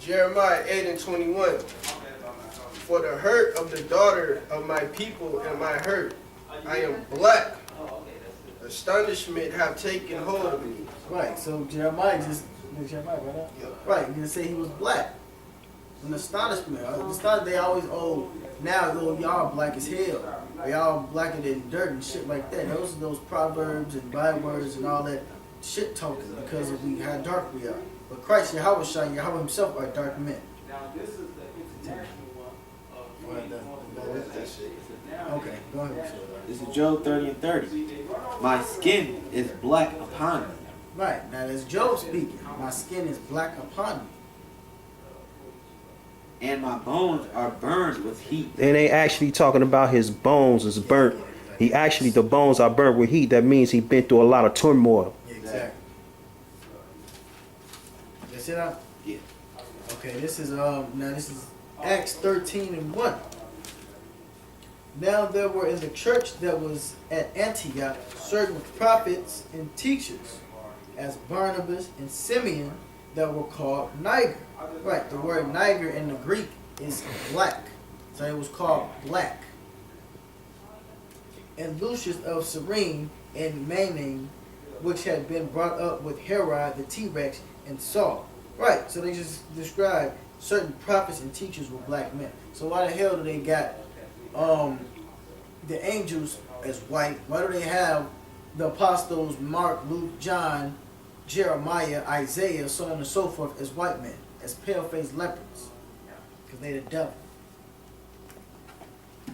Jeremiah 8:21. For the hurt of the daughter of my people and my hurt, I am black. Astonishment have taken hold of me. Right, so Jeremiah right? Right, you say he was black. An astonishment. They always, now y'all black as hell. Or y'all blacker than dirt and shit like that. Those are those proverbs and bywords and all that shit talking because of how dark we are. But Christ, Yahweh himself are dark men. Okay, go ahead. This is Job 30:30. My skin is black upon me. Right, now that's Job speaking. My skin is black upon me. And my bones are burned with heat. And they actually talking about his bones is burnt. The bones are burnt with heat. That means he been through a lot of turmoil. Exactly. That's it out? Yeah. Okay, this is Acts 13:1. Now there were in the church that was at Antioch certain prophets and teachers, as Barnabas and Simeon, that were called Niger. Right, the word Niger in the Greek is black. So it was called black. And Lucius of Cyrene and Manaen, which had been brought up with Herod the T-Rex and Saul. Right, so they just described certain prophets and teachers were black men. So why the hell do they got the angels as white? Why do they have the apostles Mark, Luke, John, Jeremiah, Isaiah, so on and so forth as white men, as pale-faced leopards? Because they the devil.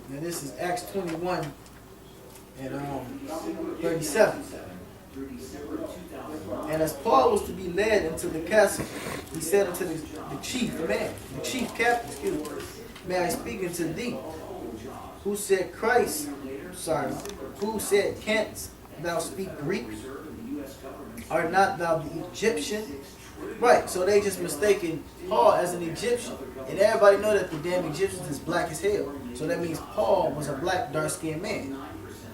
Now this is Acts 21 and 37. And as Paul was to be led into the castle, he said unto the chief captain, may I speak unto thee? Who said, canst thou speak Greek? Art not thou the Egyptian? Right, so they just mistaken Paul as an Egyptian. And everybody know that the damn Egyptians is black as hell. So that means Paul was a black, dark-skinned man.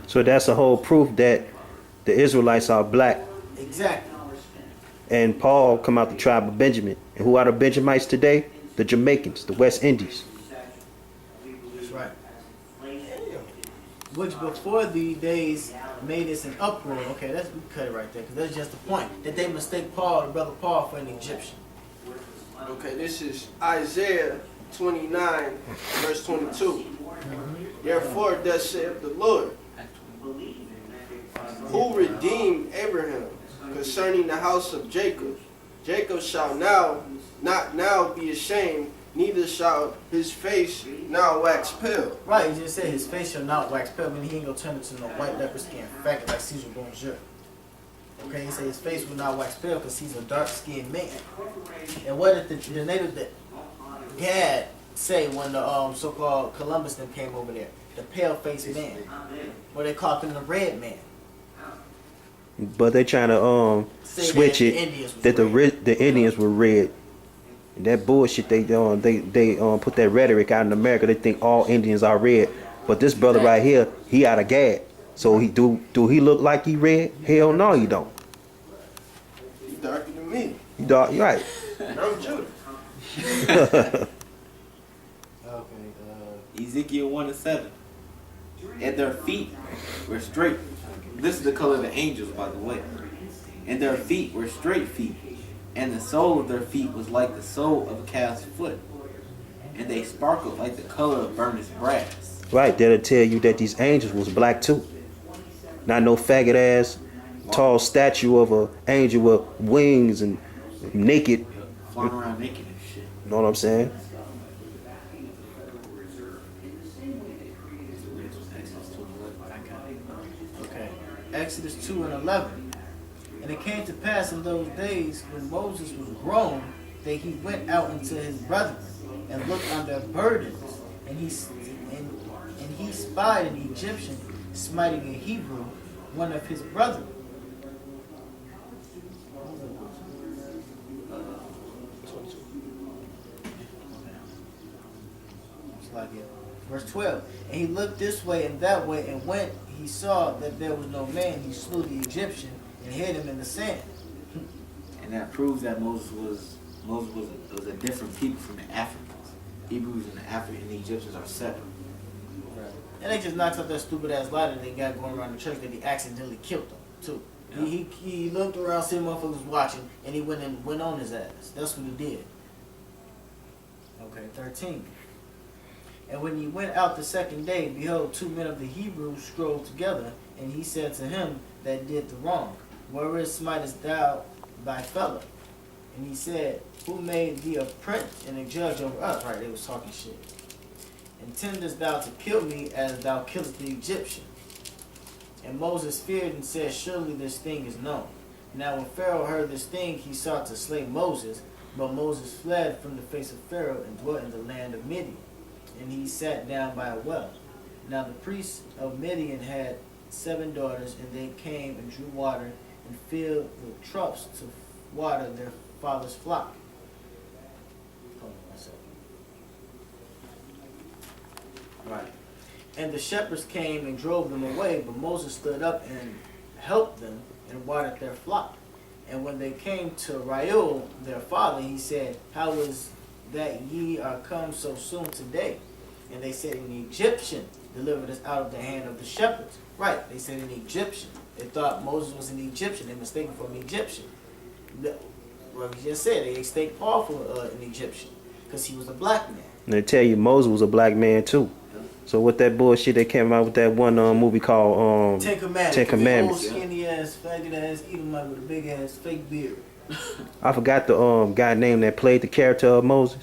So that's a whole proof that the Israelites are black. Exactly. And Paul come out the tribe of Benjamin. And who are the Benjamites today? The Jamaicans, the West Indies. That's right. Which before the days made us an uproar. Okay, we cut it right there, because that's just the point. That they mistake Paul, the brother Paul, for an Egyptian. Okay, this is Isaiah 29, verse 22. Therefore, thus saith the Lord, who redeemed Abraham concerning the house of Jacob. Jacob shall not now be ashamed, neither shall his face now wax pale. Right, he just said his face shall not wax pale, meaning he ain't gonna turn into no white leopard skin faggot like Caesar Bonjour. Okay, he said his face will not wax pale because he's a dark-skinned man. And what did the native that Gad say when the so-called Columbus then came over there? The pale-faced man. Or they called him the red man. But they trying to switch it that the Indians were red. And that bullshit they put that rhetoric out in America. They think all Indians are red. But this brother right here, he out of Gad. So he do he look like he red? Hell no, he don't. He darker than me. You dark, you right. I'm Judah. Ezekiel 1:7. And their feet were straight. This is the color of the angels, by the way. And their feet were straight feet. And the sole of their feet was like the sole of a calf's foot. And they sparkled like the color of burnished brass. Right, that'll tell you that these angels was black too. Not no faggot ass, tall statue of an angel with wings and naked. Flying around naked and shit. You know what I'm saying? Okay, Exodus 2:11. And it came to pass in those days when Moses was grown that he went out unto his brethren and looked on their burdens, and he spied an Egyptian smiting a Hebrew, one of his brethren. Verse 12. And he looked this way and that way, and when he saw that there was no man, he slew the Egyptian and hid him in the sand. And that proves that Moses was Moses was a different people from the Africans. Hebrews and the Africans and the Egyptians are separate. And they just knocked out that stupid ass ladder they got going around the church that he accidentally killed them too. Yeah. He looked around, see motherfuckers was watching, and he went on his ass. That's what he did. Okay, 13. And when he went out the second day, behold, 2 men of the Hebrews strove together, and he said to him that did the wrong, wherein smitest thou thy fellow? And he said, who made thee a prince and a judge over us? Right, they was talking shit. Intendest thou to kill me as thou killest the Egyptian? And Moses feared and said, surely this thing is known. Now when Pharaoh heard this thing, he sought to slay Moses, but Moses fled from the face of Pharaoh and dwelt in the land of Midian. And he sat down by a well. Now the priests of Midian had 7 daughters, and they came and drew water and filled the troughs to water their father's flock. Hold on 1 second. Right. And the shepherds came and drove them away, but Moses stood up and helped them and watered their flock. And when they came to Reuel, their father, he said, how is that ye are come so soon today? And they said, an Egyptian delivered us out of the hand of the shepherds. Right, they said an Egyptian. They thought Moses was an Egyptian. They mistaken for an Egyptian. Well, we just said they mistake Paul for an Egyptian because he was a black man. And they tell you Moses was a black man too. So with that bullshit, they came out with that one movie called Ten Commandments. Ten Commandments. Old skinny ass, faggot ass, Edomite with a big ass fake beard. I forgot the guy name that played the character of Moses.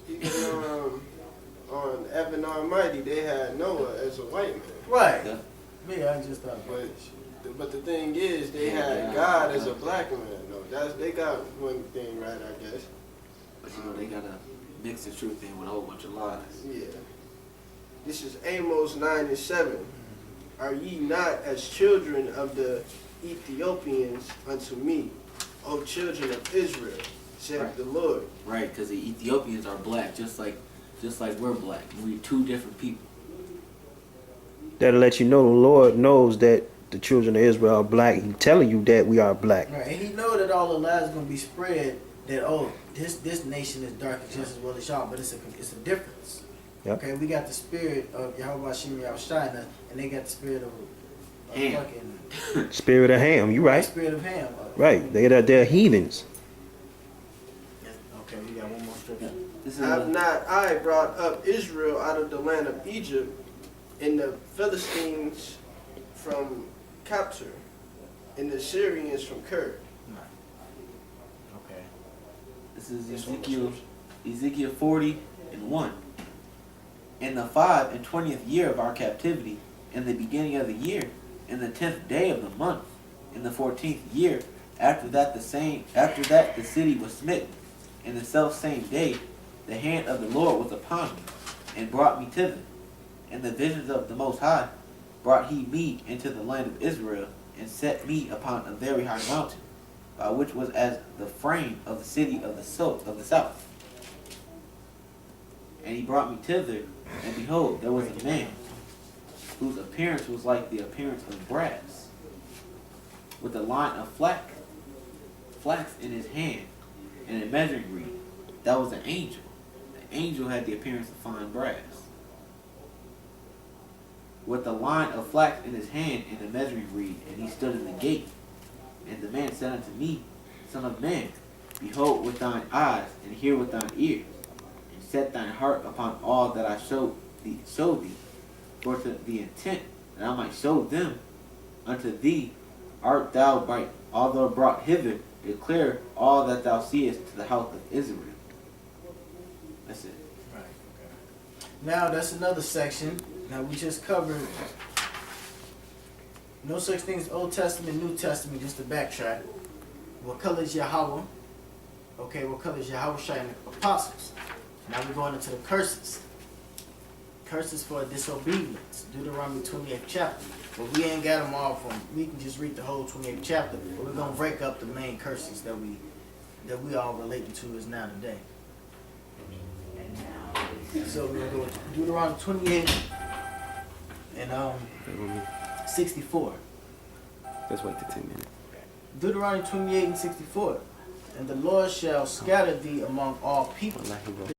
Even on Evan Almighty, they had Noah as a white man. Right. Yeah, I just thought about But that. but the thing is, they had God as a black man. No, they got one thing right, I guess. But you know, they gotta mix the truth in with a whole bunch of lies. Yeah. This is Amos 9:7. Are ye not as children of the Ethiopians unto me, O children of Israel, saith Right. the Lord. Right, because the Ethiopians are black, just like we're black. We're two different people. That'll let you know the Lord knows that the children of Israel are black. He's telling you that we are black. Right, and he know that all the lies gonna be spread. That this nation is dark just as well as y'all, but it's a difference. Yep. Okay, we got the spirit of Yahweh Shem Yahushua, and they got the spirit of Ham. fucking Spirit of Ham, you right. spirit of Ham. Right, they're heathens. Okay, we got one more scripture. This is Have not I brought up Israel out of the land of Egypt, and the Philistines from Captor, and the Syrians from Ker. Okay. This is Ezekiel 40:1. In the 25th year of our captivity, in the beginning of the year, in the 10th day of the month, in the 14th year, after that the city was smitten. In the self same day, the hand of the Lord was upon me, and brought me thither. And the visions of the Most High brought he me into the land of Israel, and set me upon a very high mountain, by which was as the frame of the city of the south. And he brought me thither, and behold, there was a man, whose appearance was like the appearance of brass, with a line of flax in his hand, and a measuring reed. That was an angel. The angel had the appearance of fine brass, with a line of flax in his hand and a measuring reed, and he stood in the gate. And the man said unto me, Son of man, behold with thine eyes, and hear with thine ears, and set thine heart upon all that I showed thee, for to the intent that I might show them unto thee, art thou by although brought hither, declare all that thou seest to the house of Israel. That's it. Right. Okay. Now that's another section. Now we just covered no such thing as Old Testament, New Testament, just to backtrack. What color is Yahweh? Okay, what color is Yahweh and the apostles? Now we're going into the curses. Curses for disobedience. Deuteronomy 28th chapter. But we ain't got them all we can just read the whole 28th chapter, but we're going to break up the main curses that we all relating to is now today. So we're going to go with Deuteronomy 28 and 64. Let's wait till 10 minutes. Deuteronomy 28 and 64. and the Lord shall scatter thee among all people.